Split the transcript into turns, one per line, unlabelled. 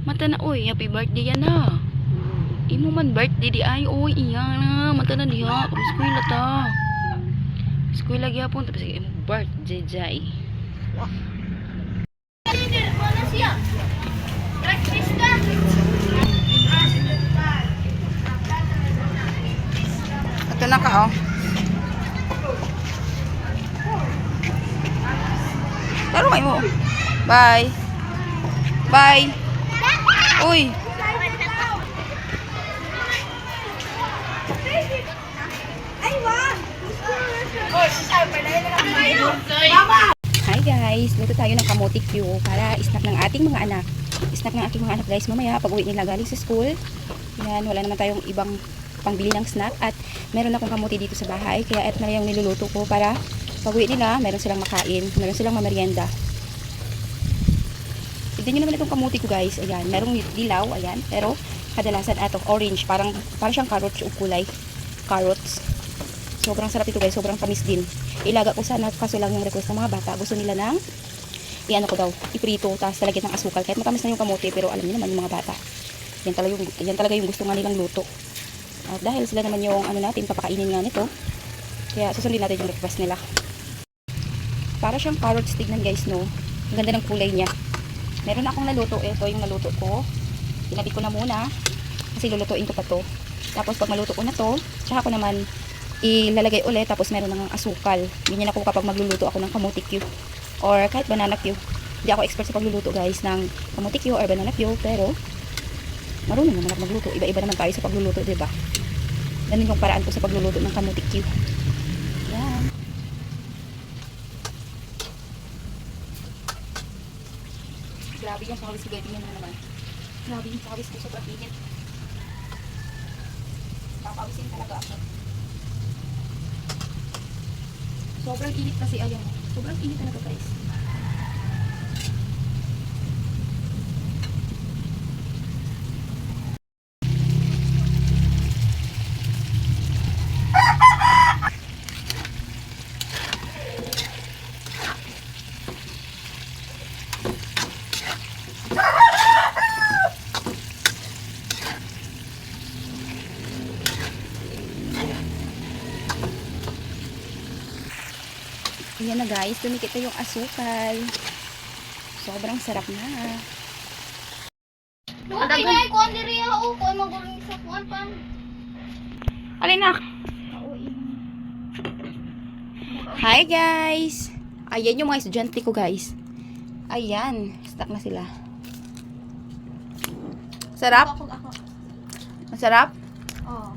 Mata na, oy, happy birthday yan ha. Imo man birthday di ay, oy, iya na. Mata na diha, kung eskwela ta. Eskwela gyapon, tapos imo birthday jay. Ito na ka, oh. Taro kayo mo. Bye. Bye. Uy. Hi guys, luto tayo ng kamote Q para snack ng ating mga anak. Snack ng aking mga anak guys, mamaya pag uwi nila galing sa school. Yan, wala naman tayong ibang pangbili ng snack at meron akong kamote dito sa bahay. Kaya ito na yung niluluto ko para pag uwi nila, meron silang makain, meron silang mamerienda. Tignan nyo naman itong kamote ko guys. Ayan, merong dilaw, ayan. Pero kadalasan atong orange, parang siyang carrots o kulay. Carrots. Sobrang sarap ito guys, sobrang tamis din. Ilaga ko sana kaso lang yung request ng mga bata. Gusto nila ng iano ko daw, iprito, tapos talagyan ng asukal. Kahit matamis na yung kamote, pero alam niyo naman yung mga bata. Yan talaga yung gusto nga nilang luto. At dahil sila naman yung ano natin, papakainin nga nito. Kaya susundin natin yung request nila. Para siyang carrots, tignan guys, no. Ang ganda ng kulay niya. Meron akong naluto, ito yung naluto ko. Tinabit ko na muna kasi lulutuin ko pa to. Tapos pag maluto ko na to, tsaka ko naman ilalagay ulit, tapos meron ng asukal. Ganyan ako kapag magluluto ako ng kamote Q or kahit banana Q. Hindi ako expert sa pagluluto guys ng kamote Q or banana Q, pero marunong naman ako magluto. Iba-iba naman tayo sa pagluluto, diba? Ganun yung paraan ko sa pagluluto ng kamote Q. Yan. Grabe yung pawis ko, tingnan mo naman. Grabe yung pawis ko, sobrang init. Papawisin talaga ako. Sobrang init kasi, ayan. Sobrang init talaga guys. Ayan na guys, tumikit na yung asukal. Sobrang sarap na.
Luto na ko diri ako ko magulong sa kuan pa.
Alin na? Hi guys! Ayan yung mga estudyante ko guys. Ayan, stuck na sila. Sarap?
Ako.
Masarap?
Oh.